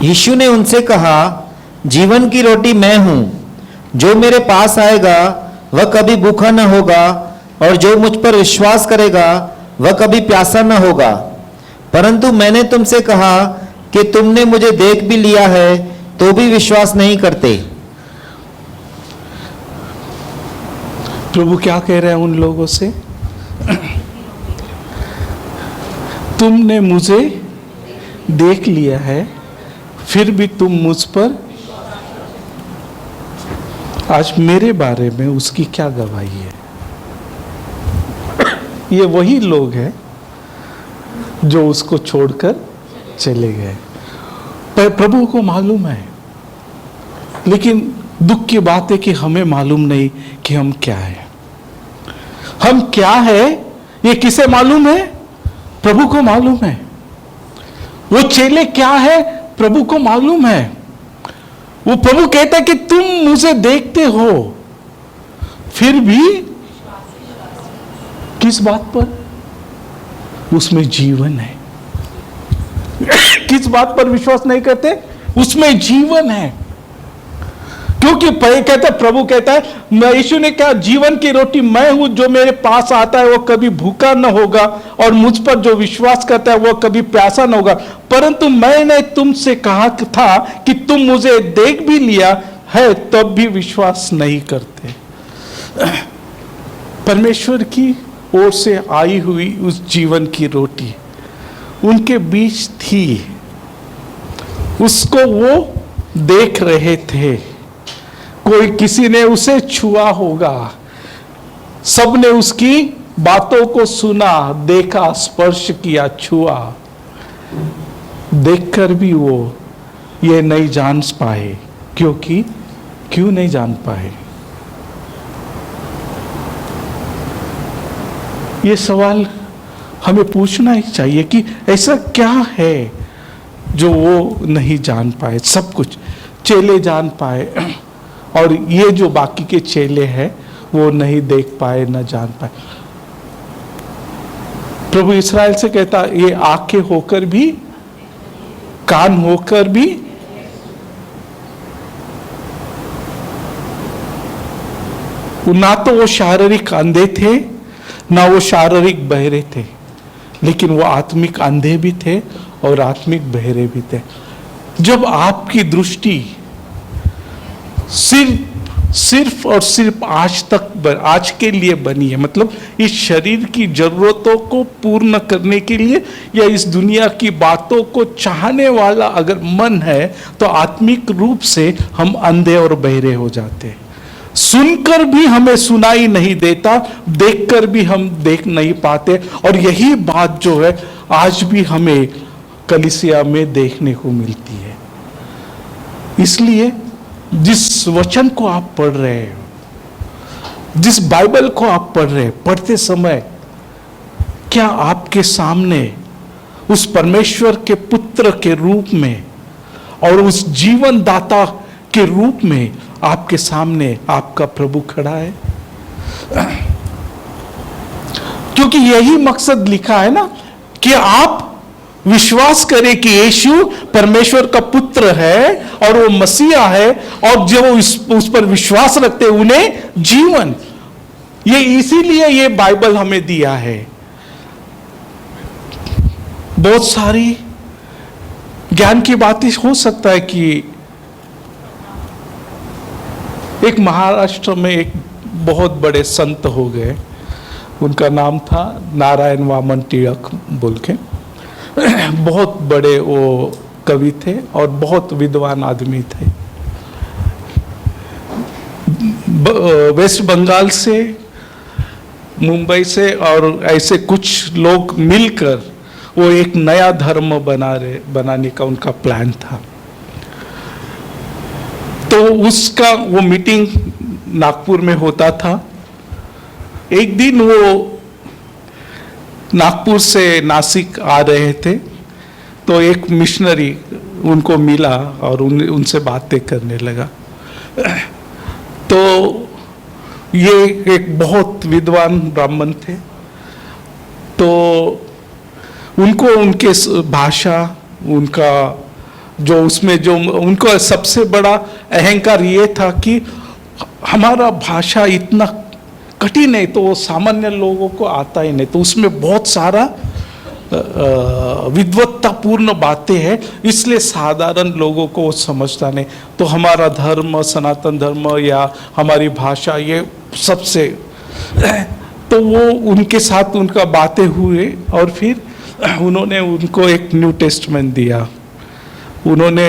यीशु ने उनसे कहा, जीवन की रोटी मैं हूं, जो मेरे पास आएगा वह कभी भूखा न होगा, और जो मुझ पर विश्वास करेगा वह कभी प्यासा न होगा। परंतु मैंने तुमसे कहा कि तुमने मुझे देख भी लिया है तो भी विश्वास नहीं करते। प्रभु क्या कह रहे हैं उन लोगों से? तुमने मुझे देख लिया है, फिर भी तुम मुझ पर, आज मेरे बारे में उसकी क्या गवाही है? ये वही लोग हैं जो उसको छोड़कर चले गए। पर प्रभु को मालूम है, लेकिन दुख की बात है कि हमें मालूम नहीं कि हम क्या है। हम क्या है ये किसे मालूम है? प्रभु को मालूम है। वो चेले क्या है? प्रभु को मालूम है। वो प्रभु कहता है कि तुम मुझे देखते हो, फिर भी किस बात पर? उसमें जीवन है। किस बात पर विश्वास नहीं करते? उसमें जीवन है। क्योंकि कहता प्रभु कहता है, मैं, यीशु ने कहा जीवन की रोटी मैं हूं, जो मेरे पास आता है वो कभी भूखा न होगा और मुझ पर जो विश्वास करता है वो कभी प्यासा न होगा। परंतु मैंने तुमसे कहा था कि तुम मुझे देख भी लिया है तब भी विश्वास नहीं करते। परमेश्वर की ओर से आई हुई उस जीवन की रोटी उनके बीच थी, उसको वो देख रहे थे। कोई किसी ने उसे छुआ होगा, सबने उसकी बातों को सुना, देखा, स्पर्श किया, छुआ, देखकर भी वो ये नहीं जान पाए। क्यों नहीं जान पाए? ये सवाल हमें पूछना ही चाहिए कि ऐसा क्या है जो वो नहीं जान पाए। सब कुछ चेले जान पाए और ये जो बाकी के चेले हैं वो नहीं देख पाए, न जान पाए। प्रभु इस्राएल से कहता, ये आंखें होकर भी, कान होकर भी, ना तो वो शारीरिक अंधे थे ना वो शारीरिक बहरे थे, लेकिन वो आत्मिक अंधे भी थे और आत्मिक बहरे भी थे। जब आपकी दृष्टि सिर्फ और सिर्फ आज के लिए बनी है, मतलब इस शरीर की जरूरतों को पूर्ण करने के लिए या इस दुनिया की बातों को चाहने वाला अगर मन है, तो आत्मिक रूप से हम अंधे और बहरे हो जाते हैं। सुनकर भी हमें सुनाई नहीं देता, देखकर भी हम देख नहीं पाते। और यही बात जो है आज भी हमें कलीसिया में देखने को मिलती है। इसलिए जिस वचन को आप पढ़ रहे हो, जिस बाइबल को आप पढ़ रहे हैं, पढ़ते समय क्या आपके सामने उस परमेश्वर के पुत्र के रूप में और उस जीवन दाता के रूप में आपके सामने आपका प्रभु खड़ा है? क्योंकि यही मकसद लिखा है ना कि आप विश्वास करें कि यीशु परमेश्वर का पुत्र है और वो मसीहा है, और जो उस पर विश्वास रखते हैं उन्हें जीवन। ये इसीलिए ये बाइबल हमें दिया है। बहुत सारी ज्ञान की बातें हो सकता है कि एक महाराष्ट्र में एक बहुत बड़े संत हो गए, उनका नाम था नारायण वामन टिळक बोल के। बहुत बड़े वो कवि थे और बहुत विद्वान आदमी थे। वेस्ट बंगाल से, मुंबई से और ऐसे कुछ लोग मिलकर वो एक नया धर्म बनाने का उनका प्लान था। तो उसका वो मीटिंग नागपुर में होता था। एक दिन वो नागपुर से नासिक आ रहे थे, तो एक मिशनरी उनको मिला और उनसे बातें करने लगा। तो ये एक बहुत विद्वान ब्राह्मण थे, तो उनको उनके भाषा, उनका जो उसमें जो उनको सबसे बड़ा अहंकार ये था कि हमारा भाषा इतना कठिन है, तो वो सामान्य लोगों को आता ही नहीं, तो उसमें बहुत सारा विद्वत्तापूर्ण बातें हैं, इसलिए साधारण लोगों को वो समझता नहीं। तो हमारा धर्म, सनातन धर्म या हमारी भाषा, ये सबसे तो वो उनके साथ उनका बातें हुए और फिर उन्होंने उनको एक न्यू टेस्टमेंट दिया। उन्होंने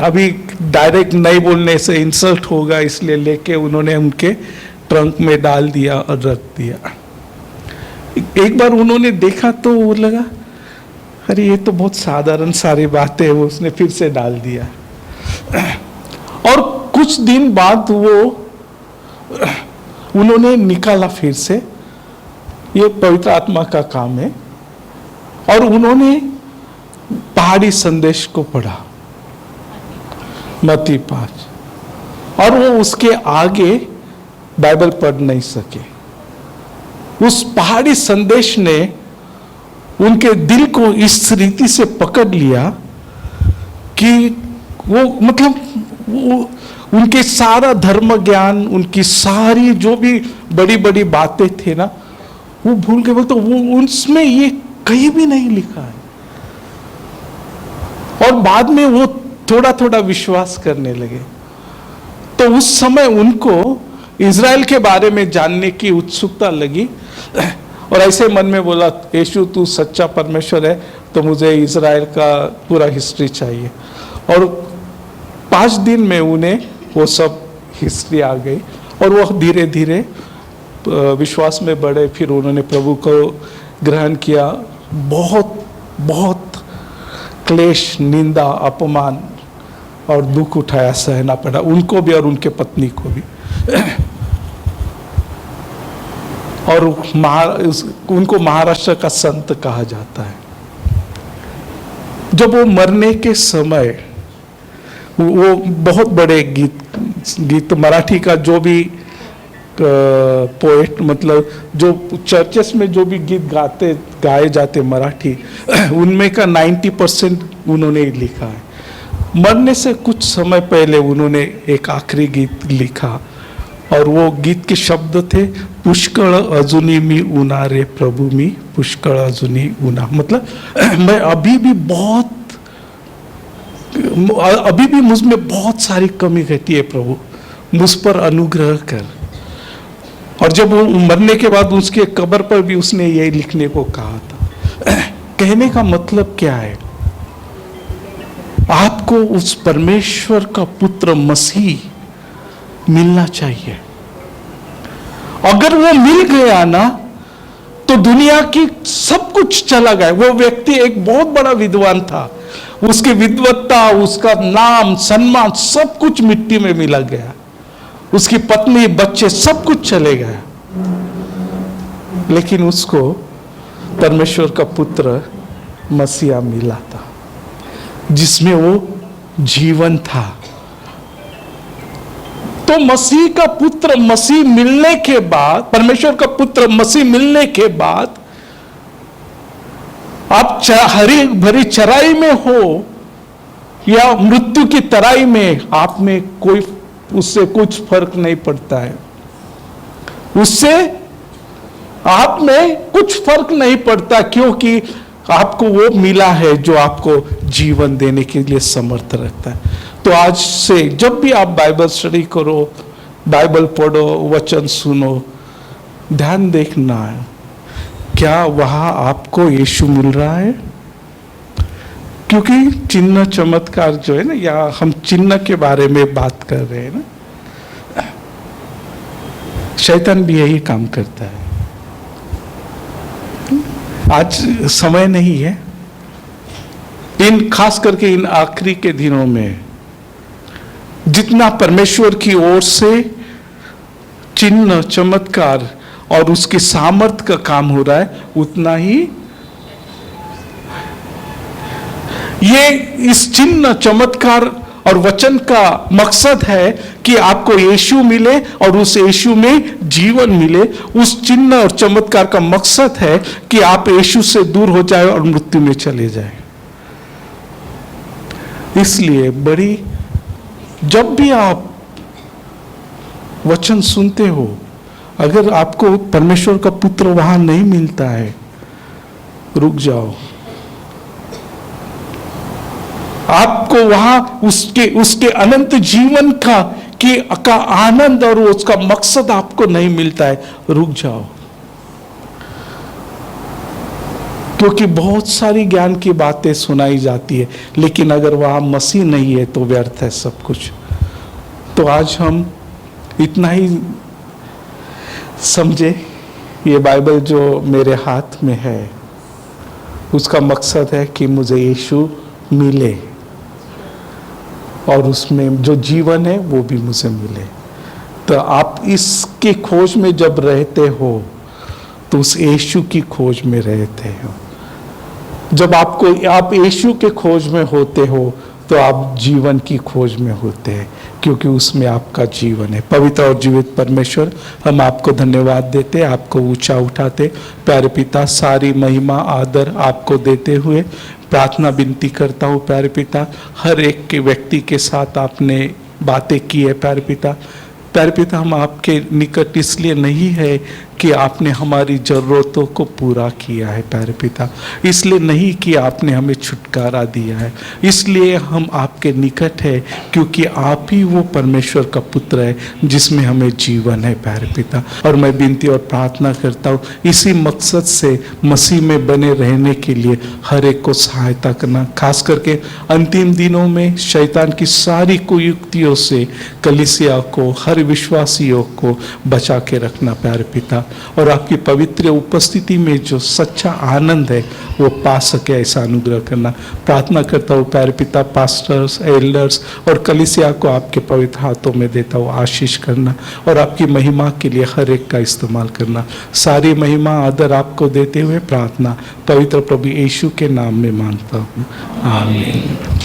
अभी डायरेक्ट नहीं बोलने से इंसल्ट होगा, इसलिए लेके उन्होंने उनके ट्रंक में डाल दिया और रख दिया। एक बार उन्होंने देखा तो वो लगा, अरे ये तो बहुत साधारण सारी बातें है, वो उसने फिर से डाल दिया। और कुछ दिन बाद वो उन्होंने निकाला फिर से, ये पवित्र आत्मा का काम है, और उन्होंने पहाड़ी संदेश को पढ़ा, मत्ती 5, और वो उसके आगे बाइबल पढ़ नहीं सके। उस पहाड़ी संदेश ने उनके दिल को इस रीति से पकड़ लिया कि वो मतलब उनके सारा धर्म ज्ञान, उनकी सारी जो भी बड़ी बड़ी बातें थे ना, वो भूल के बोलते वो उसमें ये कहीं भी नहीं लिखा है। और बाद में वो थोड़ा थोड़ा विश्वास करने लगे। तो उस समय उनको इज़राइल के बारे में जानने की उत्सुकता लगी और ऐसे मन में बोला, यीशु तू सच्चा परमेश्वर है तो मुझे इज़राइल का पूरा हिस्ट्री चाहिए। और 5 दिन में उन्हें वो सब हिस्ट्री आ गई और वो धीरे धीरे विश्वास में बढ़े। फिर उन्होंने प्रभु को ग्रहण किया। बहुत बहुत क्लेश, निंदा, अपमान और दुख उठाया, सहना पड़ा उनको भी और उनके पत्नी को भी। और उनको महाराष्ट्र का संत कहा जाता है। जब वो मरने के समय वो बहुत बड़े गीत मराठी का जो भी पोएट, मतलब जो चर्चेस में जो भी गीत गाए जाते मराठी, उनमें का 90% उन्होंने लिखा है। मरने से कुछ समय पहले उन्होंने एक आखिरी गीत लिखा और वो गीत के शब्द थे, पुष्कळ अजुनी मी उना रे प्रभु मी पुष्कळ अजुनी उना। मतलब मैं अभी भी मुझ में बहुत सारी कमी रहती है प्रभु, मुझ पर अनुग्रह कर। और जब वो मरने के बाद उसके कब्र पर भी उसने यही लिखने को कहा था। कहने का मतलब क्या है, आपको उस परमेश्वर का पुत्र मसीह मिलना चाहिए। अगर वो मिल गया ना तो दुनिया की सब कुछ चला गया। वो व्यक्ति एक बहुत बड़ा विद्वान था, उसकी विद्वत्ता, उसका नाम, सम्मान सब कुछ मिट्टी में मिला गया। उसकी पत्नी, बच्चे सब कुछ चले गए। लेकिन उसको परमेश्वर का पुत्र मसीहा मिला था जिसमें वो जीवन था। तो मसीह का पुत्र मसीह मिलने के बाद, परमेश्वर का पुत्र मसीह मिलने के बाद, आप हरी भरी चराई में हो या मृत्यु की तराई में, आप में कोई उससे कुछ फर्क नहीं पड़ता है। उससे आप में कुछ फर्क नहीं पड़ता, क्योंकि आपको वो मिला है जो आपको जीवन देने के लिए समर्थ रखता है। तो आज से जब भी आप बाइबल स्टडी करो, बाइबल पढ़ो, वचन सुनो, ध्यान देखना है क्या वहां आपको यीशु मिल रहा है। क्योंकि चिन्ह चमत्कार जो है ना, या हम चिन्ह के बारे में बात कर रहे हैं ना, शैतान भी यही काम करता है। आज समय नहीं है, खास करके इन आखिरी के दिनों में जितना परमेश्वर की ओर से चिन्ह चमत्कार और उसकी सामर्थ्य का काम हो रहा है, उतना ही ये इस चिन्ह चमत्कार और वचन का मकसद है कि आपको यीशु मिले और उस यीशु में जीवन मिले। उस चिन्ह और चमत्कार का मकसद है कि आप यीशु से दूर हो जाए और मृत्यु में चले जाए। इसलिए जब भी आप वचन सुनते हो, अगर आपको परमेश्वर का पुत्र वहां नहीं मिलता है, रुक जाओ। आपको वहां उसके अनंत जीवन का आनंद और उसका मकसद आपको नहीं मिलता है, रुक जाओ। क्योंकि बहुत सारी ज्ञान की बातें सुनाई जाती है, लेकिन अगर वहां मसीह नहीं है तो व्यर्थ है सब कुछ। तो आज हम इतना ही समझे, ये बाइबल जो मेरे हाथ में है उसका मकसद है कि मुझे यीशु मिले और उसमें जो जीवन है वो भी मुझे मिले। तो आप इसकी खोज में जब रहते हो तो उस यीशु की खोज में रहते हो। जब आप यीशु के खोज में होते हो तो आप जीवन की खोज में होते हैं, क्योंकि उसमें आपका जीवन है। पवित्र और जीवित परमेश्वर, हम आपको धन्यवाद देते, आपको ऊंचा उठाते। प्यारे पिता, सारी महिमा आदर आपको देते हुए प्रार्थना विनती करता हूँ। प्यारे पिता, हर एक के व्यक्ति के साथ आपने बातें की है प्यारे पिता। प्यारे पिता, हम आपके निकट इसलिए नहीं है कि आपने हमारी ज़रूरतों को पूरा किया है प्यारे पिता, इसलिए नहीं कि आपने हमें छुटकारा दिया है, इसलिए हम आपके निकट है क्योंकि आप ही वो परमेश्वर का पुत्र है जिसमें हमें जीवन है प्यारे पिता। और मैं विनती और प्रार्थना करता हूँ इसी मकसद से मसीह में बने रहने के लिए हर एक को सहायता करना, खास करके अंतिम दिनों में शैतान की सारी कुयुक्तियों से कलीसिया को, हर विश्वासियों को बचा के रखना प्यारे पिता, और आपकी पवित्र उपस्थिति में जो सच्चा आनंद है वो पा सके ऐसा अनुग्रह करना। प्रार्थना करता हूँ प्यारे पिता, पास्टर्स, एल्डर्स और कलीसिया को आपके पवित्र हाथों में देता हूँ, आशीष करना और आपकी महिमा के लिए हर एक का इस्तेमाल करना। सारी महिमा आदर आपको देते हुए प्रार्थना पवित्र प्रभु यीशु के नाम में मांगता हूँ, आमीन।